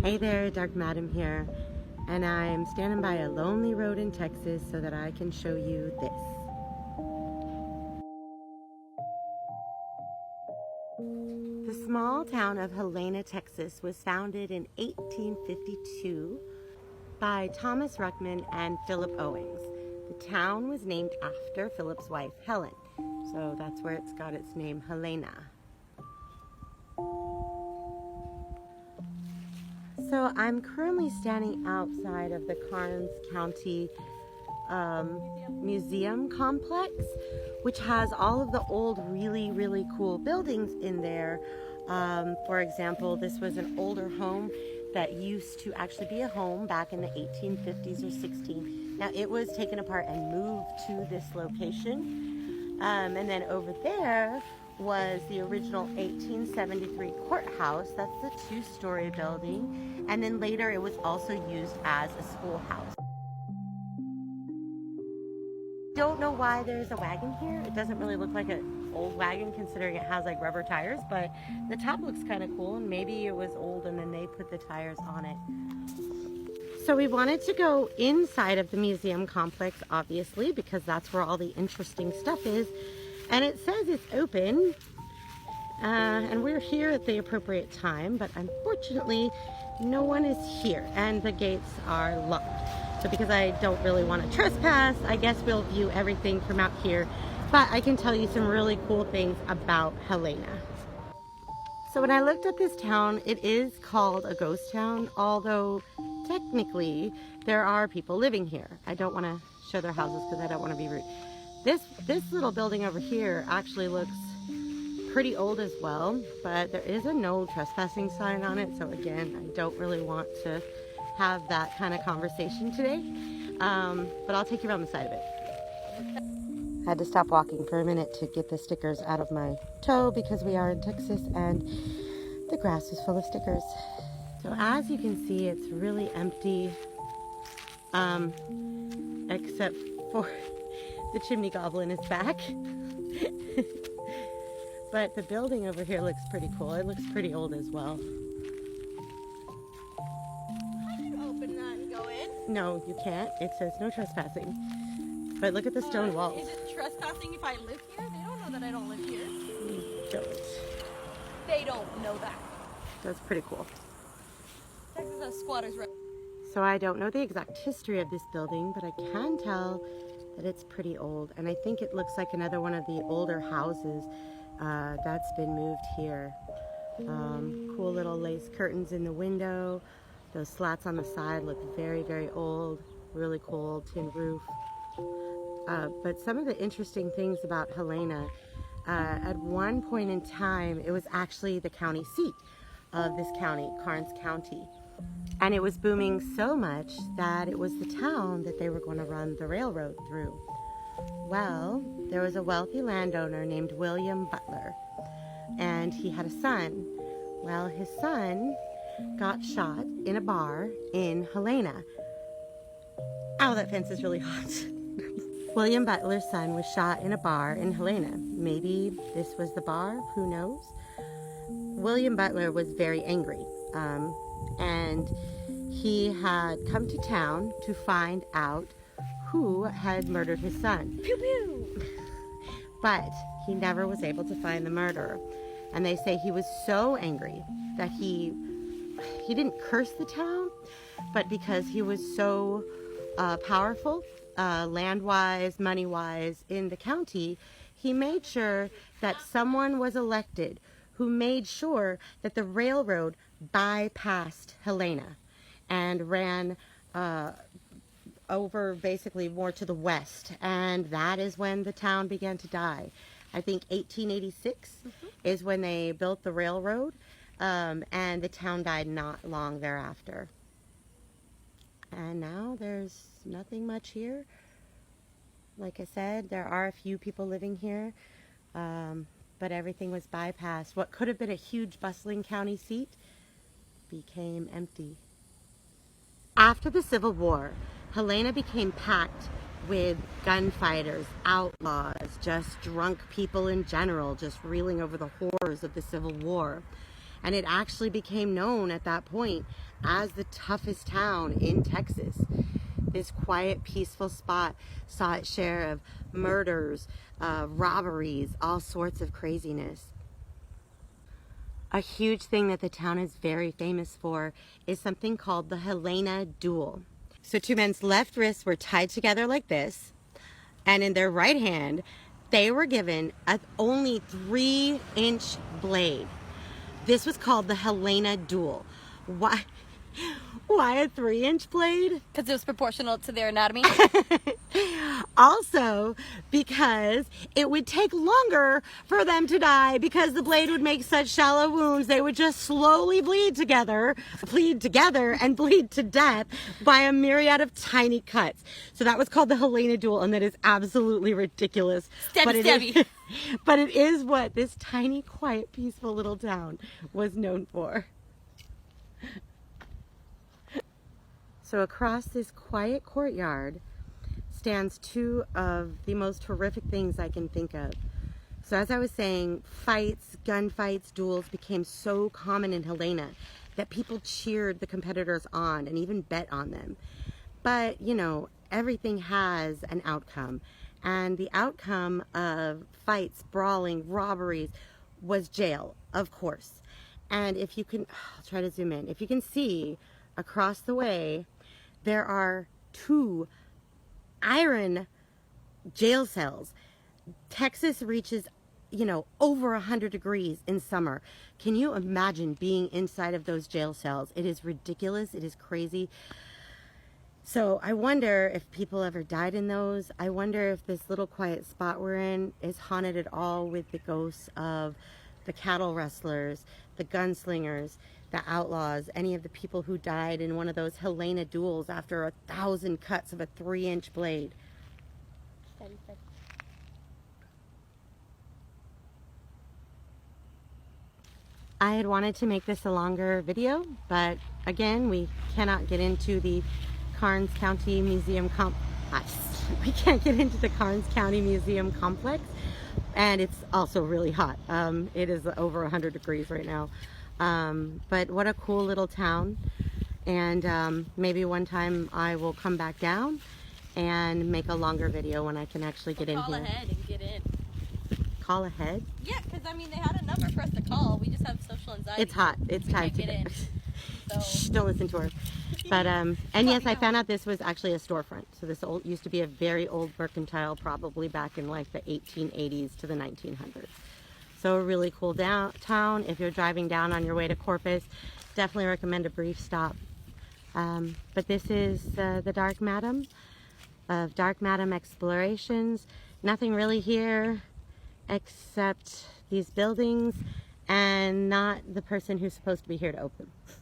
Hey there, Dark Madam here, and I'm standing by a lonely road in Texas so that I can show you this. The small town of Helena, Texas was founded in 1852 by Thomas Ruckman and Philip Owings. The town was named after Philip's wife, Helen, so that's where it's got its name, Helena. So I'm currently standing outside of the Karnes County Museum complex, which has all of the old really cool buildings in there. For example, this was an older home that used to actually be a home back in the 1850s or 16. Now it was taken apart and moved to this location. And then over there was the original 1873 courthouse. That's the two-story building. And then later it was also used as a schoolhouse. Don't know why there's a wagon here. It doesn't really look like an old wagon considering it has like rubber tires, but the top looks kind of cool, and maybe it was old and then they put the tires on it. So we wanted to go inside of the museum complex, obviously, because that's where all the interesting stuff is. And it says it's open, and we're here at the appropriate time, but unfortunately no one is here and the gates are locked. So because I don't really want to trespass, I guess we'll view everything from out here, but I can tell you some really cool things about Helena. So when I looked at this town, it is called a ghost town, although technically there are people living here. I don't want to show their houses because I don't want to be rude. This little building over here actually looks pretty old as well, but there is a no trespassing sign on it. So again, I don't really want to have that kind of conversation today, but I'll take you around the side of it. I had to stop walking for a minute to get the stickers out of my toe because we are in Texas and the grass is full of stickers. So as you can see, it's really empty, except for the chimney goblin is back. But the building over here looks pretty cool. It looks pretty old as well. I can open that and go in. No, you can't. It says no trespassing. But look at the stone walls. Is it trespassing if I live here? They don't know that I don't live here. You don't. They don't know that. That's pretty cool. Texas has squatters' rights. So I don't know the exact history of this building, but I can tell that it's pretty old. And I think it looks like another one of the older houses that's been moved here. Cool little lace curtains in the window. Those slats on the side look very old. Really cool tin roof. But some of the interesting things about Helena, at one point in time, it was actually the county seat of this county, Karnes County. And it was booming so much that it was the town that they were going to run the railroad through. Well, there was a wealthy landowner named William Butler, and he had a son. Well, his son got shot in a bar in Helena. Ow, that fence is really hot. William Butler's son was shot in a bar in Helena. Maybe this was the bar, who knows? William Butler was very angry, and he had come to town to find out who had murdered his son. Pew pew! But he never was able to find the murderer. And they say he was so angry that he didn't curse the town, but because he was so powerful, land-wise, money-wise in the county, he made sure that someone was elected who made sure that the railroad bypassed Helena and ran over basically more to the west, and that is when the town began to die. I think 1886 is when they built the railroad, and the town died not long thereafter. And now there's nothing much here. Like I said, there are a few people living here, but everything was bypassed. What could have been a huge bustling county seat became empty. After the Civil War, Helena became packed with gunfighters, outlaws, just drunk people in general, just reeling over the horrors of the Civil War. And it actually became known at that point as the toughest town in Texas. This quiet, peaceful spot saw its share of murders, robberies, all sorts of craziness. A huge thing that the town is very famous for is something called the Helena Duel. So two men's left wrists were tied together like this, and in their right hand, they were given a only 3-inch blade. This was called the Helena Duel. Why? Why a 3-inch blade? Because it was proportional to their anatomy. Also, because it would take longer for them to die because the blade would make such shallow wounds. They would just slowly bleed together and bleed to death by a myriad of tiny cuts. So that was called the Helena Duel, and that is absolutely ridiculous. Stabby. But it is what this tiny, quiet, peaceful little town was known for. So across this quiet courtyard stands two of the most horrific things I can think of. So as I was saying, fights, gunfights, duels became so common in Helena that people cheered the competitors on and even bet on them. But, you know, everything has an outcome. And the outcome of fights, brawling, robberies was jail, of course. And if you can, I'll try to zoom in. If you can see across the way, there are 2 iron jail cells. Texas reaches, you know, over 100 degrees in summer. Can you imagine being inside of those jail cells? It is ridiculous. It is crazy. So I wonder if people ever died in those. I wonder if this little quiet spot we're in is haunted at all with the ghosts of the cattle rustlers, the gunslingers, the outlaws, any of the people who died in one of those Helena duels after 1,000 cuts of a 3-inch blade. I had wanted to make this a longer video, but again, we cannot get into the Karnes County Museum we can't get into the Karnes County Museum complex, and it's also really hot. It is over 100 degrees right now. But what a cool little town, and maybe one time I will come back down and make a longer video when I can actually get in here. Call ahead and get in. Call ahead? Yeah, because I mean they had a number for us to call. We just have social anxiety. It's hot. It's time to get in. So. Shh, don't listen to her. But and yes, I found out this was actually a storefront. So this used to be a very old mercantile, probably back in like the 1880s to the 1900s. So a really cool town. If you're driving down on your way to Corpus, definitely recommend a brief stop. But this is the Dark Madam of Dark Madam Explorations. Nothing really here except these buildings and not the person who's supposed to be here to open them.